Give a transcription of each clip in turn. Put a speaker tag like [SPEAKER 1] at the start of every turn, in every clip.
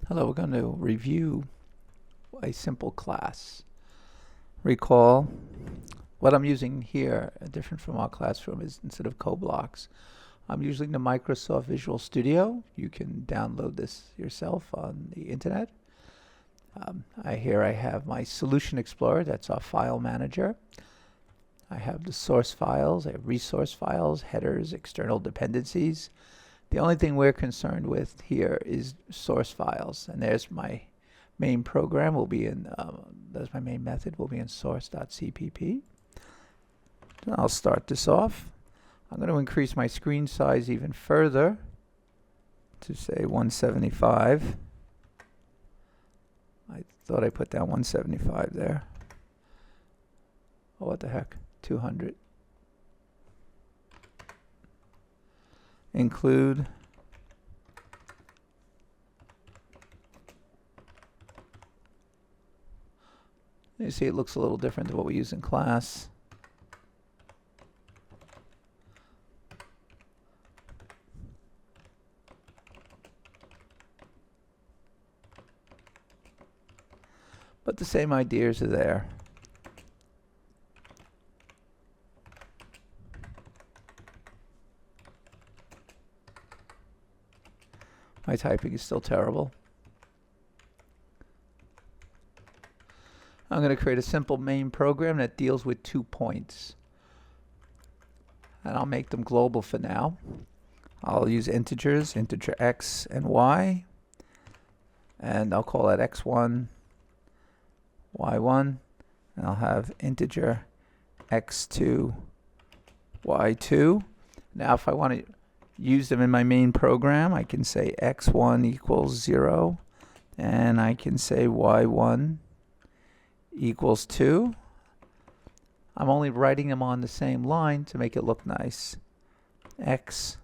[SPEAKER 1] Hello, we're going to review a simple class. Recall, what I'm using here, different from our classroom, is instead of CodeBlocks, I'm using the Microsoft Visual Studio. You can download this yourself on the internet. Here I have my Solution Explorer, that's our file manager. I have the source files, I have resource files, headers, external dependencies. The only thing we're concerned with here is source files, and there's my main program will be in, that's my main method, will be in source.cpp. So I'll start this off. I'm going to increase my screen size even further to say 175. I thought I put down 175 there. Oh, what the heck, 200. Include you see it looks a little different than what we use in class. But the same ideas are there. My typing is still terrible. I'm going to create a simple main program that deals with 2 points. And I'll make them global for now. I'll use integers, integer x and y. And I'll call that x1, y1. And I'll have integer x2, y2. Now if I want to use them in my main program, I can say x1 equals 0, and I can say y1 equals 2. I'm only writing them on the same line to make it look nice. x2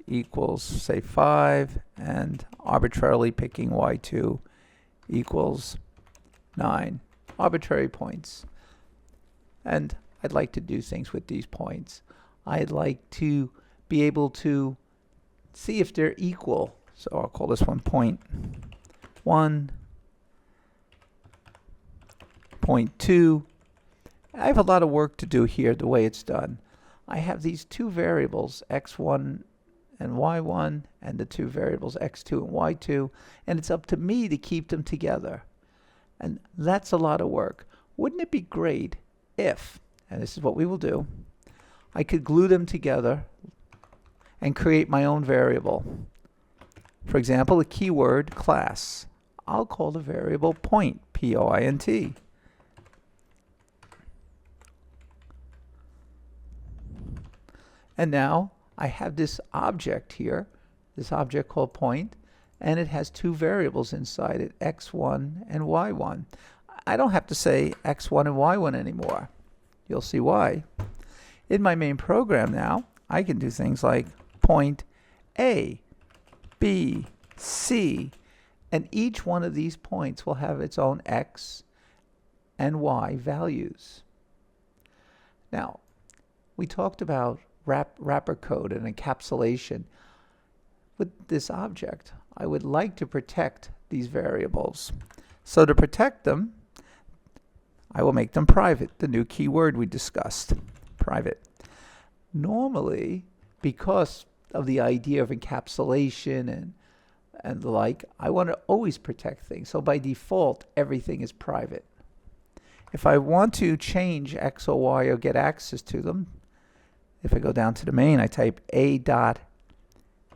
[SPEAKER 1] equals, say, 5, and arbitrarily picking y2 equals 9. Arbitrary points. And I'd like to do things with these points. I'd like to be able to see if they're equal. So I'll call this one point 1, point 2. I have a lot of work to do here the way it's done. I have these 2 variables, x1 and y1, and the 2 variables x2 and y2, and it's up to me to keep them together. And that's a lot of work. Wouldn't it be great if, and this is what we will do, I could glue them together and create my own variable. For example, a keyword class. I'll call the variable point, P-O-I-N-T. And now I have this object here, this object called point, and it has 2 variables inside it, x1 and y1. I don't have to say x1 and y1 anymore. You'll see why. In my main program now, I can do things like point A, B, C, and each one of these points will have its own x and y values. Now, we talked about wrapper code and encapsulation. With this object, I would like to protect these variables. So to protect them, I will make them private, the new keyword we discussed. Private. Normally, because of the idea of encapsulation and the like, I want to always protect things. So by default, everything is private. If I want to change x or y or get access to them, if I go down to the main, I type a dot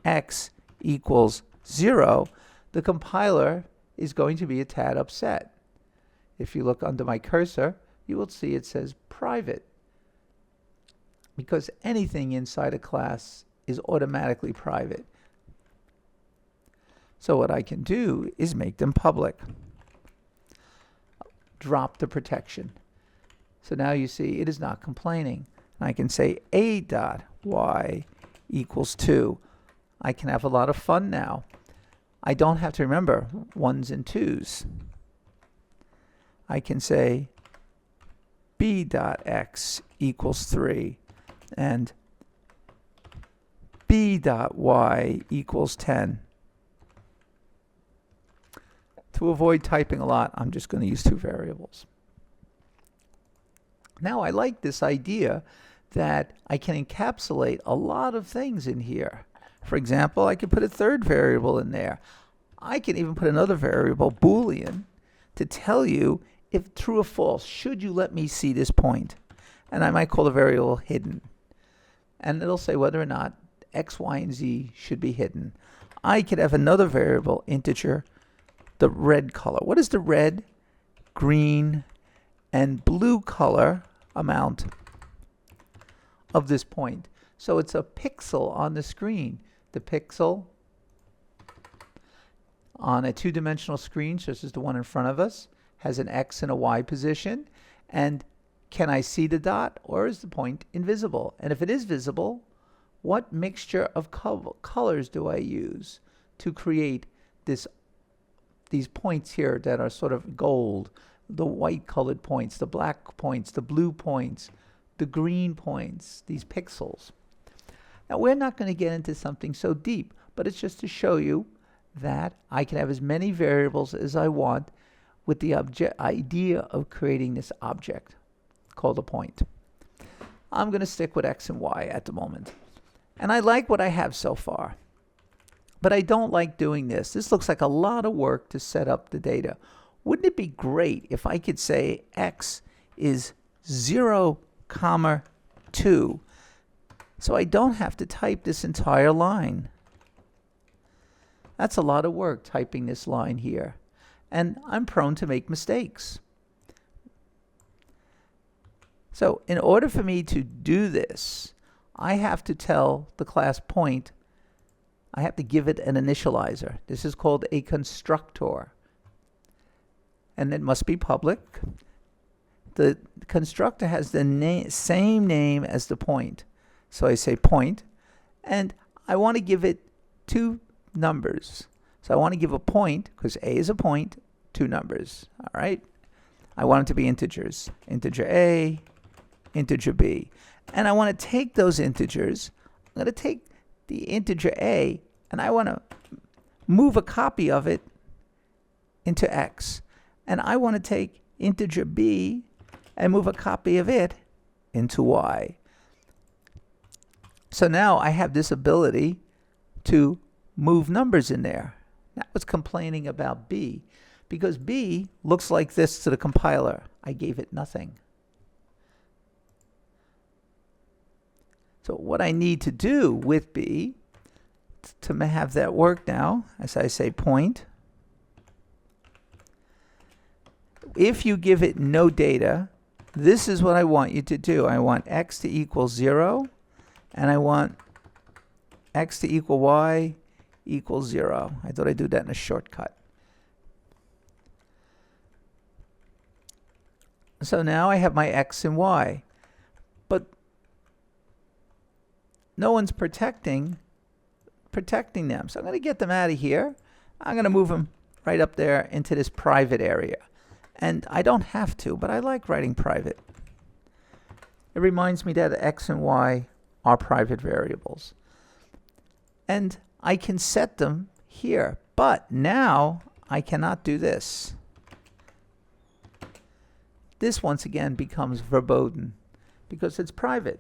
[SPEAKER 1] x equals 0, the compiler is going to be a tad upset. If you look under my cursor, you will see it says private, because anything inside a class is automatically private. So what I can do is make them public. Drop the protection. So now you see it is not complaining. And I can say a dot y equals 2. I can have a lot of fun now. I don't have to remember 1s and 2s. I can say b dot x equals 3. And b dot y equals 10. To avoid typing a lot, I'm just going to use two variables. Now I like this idea that I can encapsulate a lot of things in here. For example, I could put a third variable in there. I can even put another variable, Boolean, to tell you if true or false, should you let me see this point? And I might call the variable hidden. And it'll say whether or not X, Y, and Z should be hidden. I could have another variable, integer, the red color. What is the red, green, and blue color amount of this point? So it's a pixel on the screen. The pixel on a two-dimensional screen, such as the one in front of us, has an X and a Y position. And can I see the dot, or is the point invisible? And if it is visible, what mixture of colors do I use to create these points here that are sort of gold, the white colored points, the black points, the blue points, the green points, these pixels? Now, we're not going to get into something so deep, but it's just to show you that I can have as many variables as I want with the idea of creating this object called a point. I'm going to stick with X and Y at the moment. And I like what I have so far. But I don't like doing this. This looks like a lot of work to set up the data. Wouldn't it be great if I could say X is 0, 2, so I don't have to type this entire line? That's a lot of work typing this line here. And I'm prone to make mistakes. So in order for me to do this, I have to tell the class point, I have to give it an initializer. This is called a constructor. And it must be public. The constructor has the same name as the point. So I say point, and I want to give it two numbers. So I want to give a point, because A is a point, two numbers. All right? I want it to be integers. Integer A, integer B. And I want to take those integers. I'm going to take the integer A, and I want to move a copy of it into X. And I want to take integer B and move a copy of it into Y. So now I have this ability to move numbers in there. That was complaining about B, because B looks like this to the compiler. I gave it nothing. So what I need to do with B to have that work now, as I say point, if you give it no data, this is what I want you to do. I want X to equal 0, and I want X to equal Y equals 0. I thought I'd do that in a shortcut. So now I have my X and Y, but no one's protecting them. So I'm going to get them out of here. I'm going to move them right up there into this private area. And I don't have to, but I like writing private. It reminds me that X and Y are private variables. And I can set them here, but now I cannot do this. This once again becomes verboten because it's private.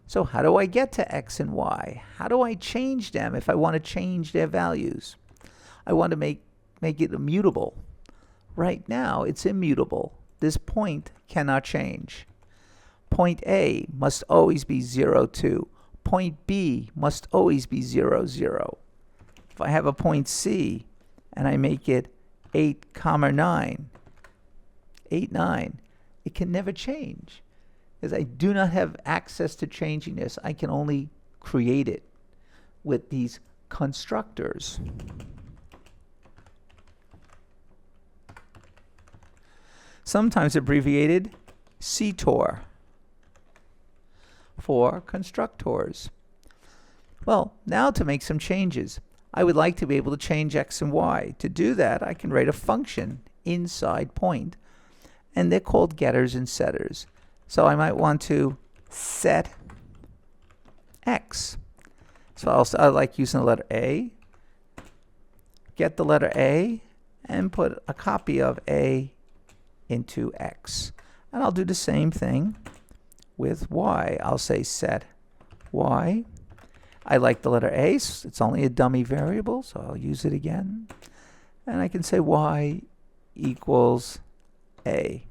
[SPEAKER 1] So how do I get to X and Y? How do I change them if I want to change their values? I want to make it immutable. Right now it's immutable. This point cannot change. Point A must always be 0, 2. Point B must always be 0, 0. If I have a point C and I make it 8, 9, 8, 9, it can never change, because I do not have access to changing this. I can only create it with these constructors. Sometimes abbreviated CTOR for constructors. Well, now to make some changes. I would like to be able to change X and Y. To do that, I can write a function inside point, and they're called getters and setters. So I might want to set X. So I like using the letter A, get the letter A, and put a copy of a into x. And I'll do the same thing with y. I'll say set y. I like the letter a. It's only a dummy variable, so I'll use it again. And I can say y equals a.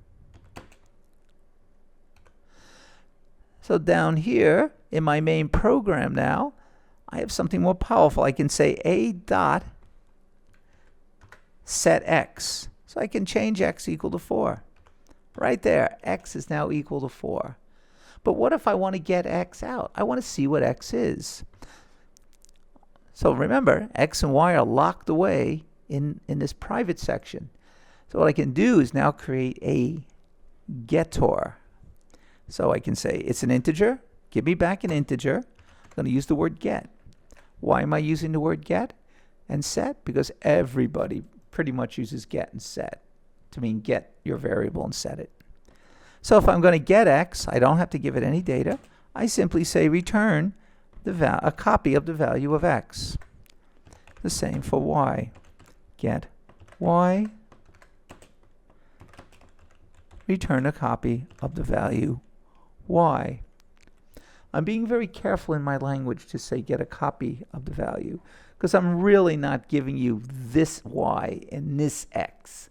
[SPEAKER 1] So down here in my main program now, I have something more powerful. I can say a dot set x. So I can change x equal to 4. Right there, x is now equal to 4. But what if I want to get x out? I want to see what x is. So remember, x and y are locked away in this private section. So what I can do is now create a getter. So I can say it's an integer. Give me back an integer. I'm going to use the word get. Why am I using the word get and set? Because everybody pretty much uses get and set to mean get your variable and set it. So if I'm going to get x, I don't have to give it any data. I simply say return a copy of the value of x. The same for y. Get y, return a copy of the value y. I'm being very careful in my language to say get a copy of the value, because I'm really not giving you this y and this x.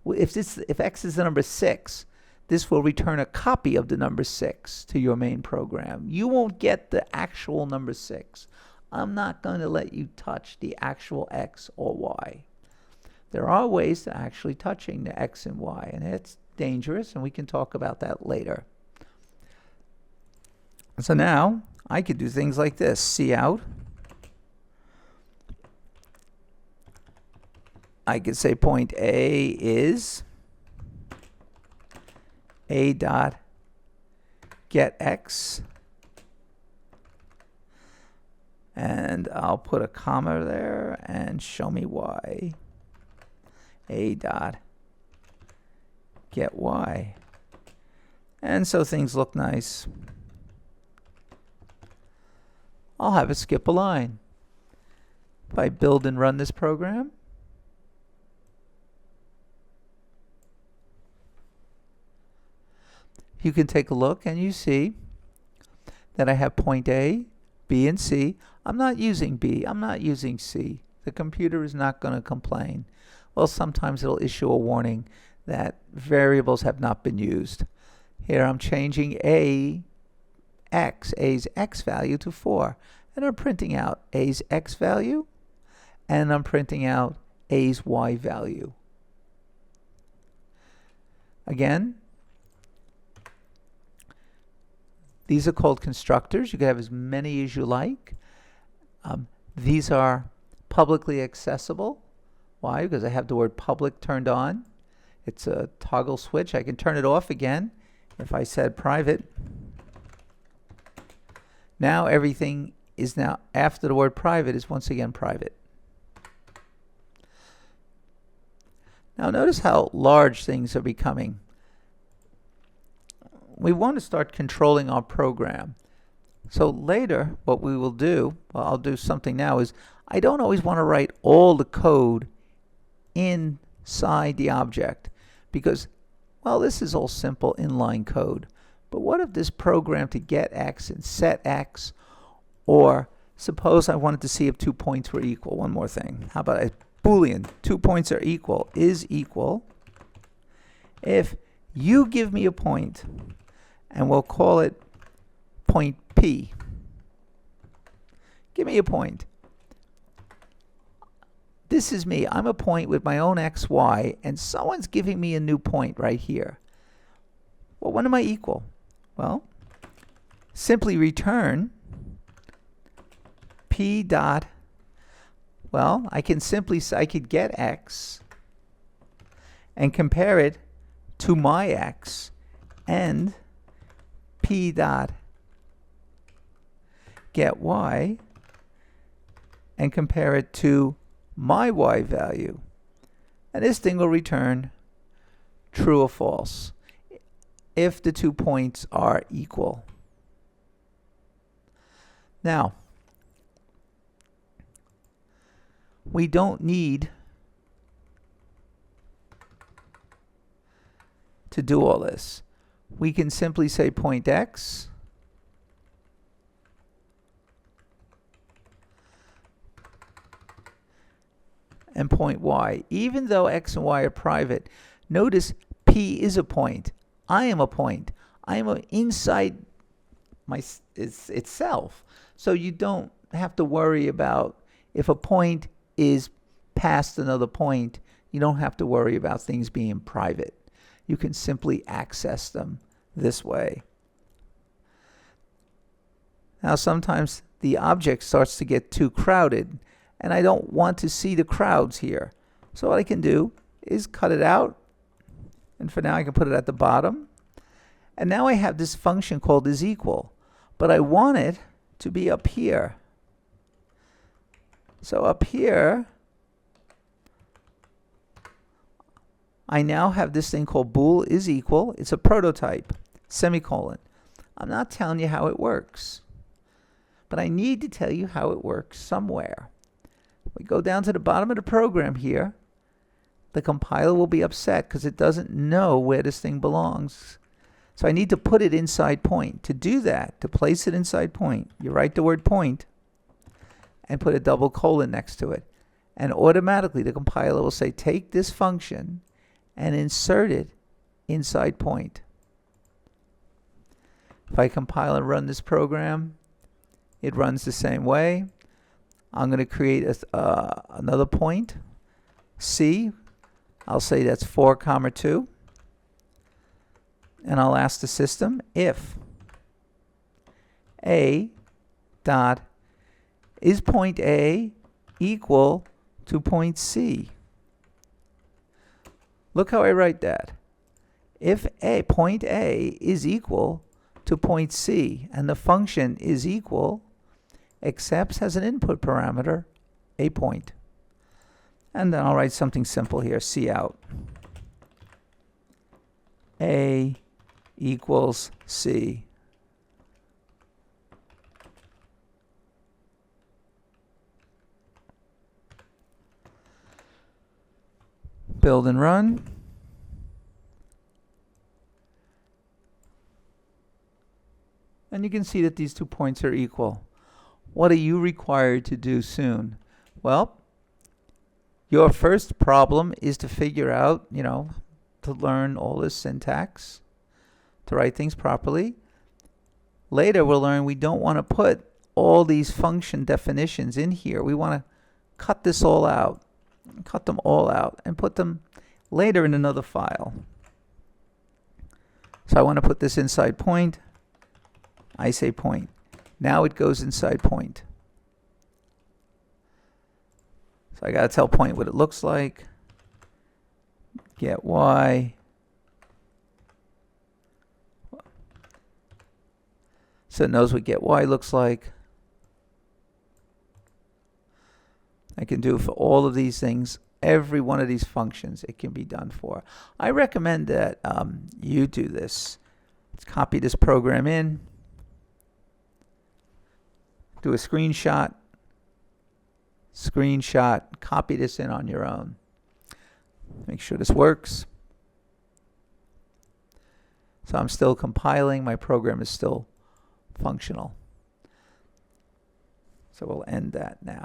[SPEAKER 1] If x is the number 6, this will return a copy of the number 6 to your main program. You won't get the actual number 6. I'm not going to let you touch the actual x or y. There are ways to actually touching the x and y, and it's dangerous, and we can talk about that later. So now I could do things like this. Cout. I could say point A is a dot get x, and I'll put a comma there and show me y. A dot get y. And so things look nice. I'll have it skip a line. If I build and run this program, you can take a look and you see that I have point A, B, and C. I'm not using B. I'm not using C. The computer is not going to complain. Well, sometimes it'll issue a warning that variables have not been used. Here I'm changing A's x value to 4. And I'm printing out A's x value, and I'm printing out A's y value. Again, these are called constructors. You can have as many as you like. These are publicly accessible. Why? Because I have the word public turned on. It's a toggle switch. I can turn it off again if I said private. Now everything is now, after the word private, is once again private. Now notice how large things are becoming. We want to start controlling our program. So later, what we will do, well, I'll do something now, is I don't always want to write all the code inside the object because, well, this is all simple inline code. But what if this program to get x and set x, or suppose I wanted to see if 2 points were equal. One more thing. How about a Boolean? 2 points are equal is equal if you give me a point, and we'll call it point P. Give me a point. This is me. I'm a point with my own x, y, and someone's giving me a new point right here. Well, when am I equal? Well, simply return P dot, well, I can simply say I could get x and compare it to my x, and P dot get y and compare it to my y value. And this thing will return true or false if the 2 points are equal. Now, we don't need to do all this. We can simply say point X and point Y. Even though X and Y are private, notice P is a point. I am a point. I am inside itself. So you don't have to worry about if a point is past another point. You don't have to worry about things being private. You can simply access them this way. Now sometimes the object starts to get too crowded, and I don't want to see the crowds here. So what I can do is cut it out, and for now I can put it at the bottom. And now I have this function called isEqual, but I want it to be up here. So up here, I now have this thing called bool isEqual. It's a prototype, semicolon. I'm not telling you how it works, but I need to tell you how it works somewhere. We go down to the bottom of the program here. The compiler will be upset because it doesn't know where this thing belongs. So I need to put it inside point. To do that, to place it inside point, you write the word point and put a double colon next to it. And automatically the compiler will say, take this function and insert it inside point. If I compile and run this program, it runs the same way. I'm going to create another point, C. I'll say that's 4, 2. And I'll ask the system if A dot is point A equal to point C. Look how I write that. If point A is equal to point C and the function is equal, accepts as an input parameter a point. And then I'll write something simple here, cout. A equals C. Build and run. And you can see that these 2 points are equal. What are you required to do soon? Well, your first problem is to figure out, to learn all this syntax, to write things properly. Later we'll learn we don't want to put all these function definitions in here. We want to cut this all out, cut them all out, and put them later in another file. So I want to put this inside point. I say point. Now it goes inside point. So I got to tell point what it looks like. Get Y. So it knows what get Y looks like. I can do it for all of these things. Every one of these functions it can be done for. I recommend that you do this. Let's copy this program in. Do a screenshot, copy this in on your own. Make sure this works. So I'm still compiling, my program is still functional. So we'll end that now.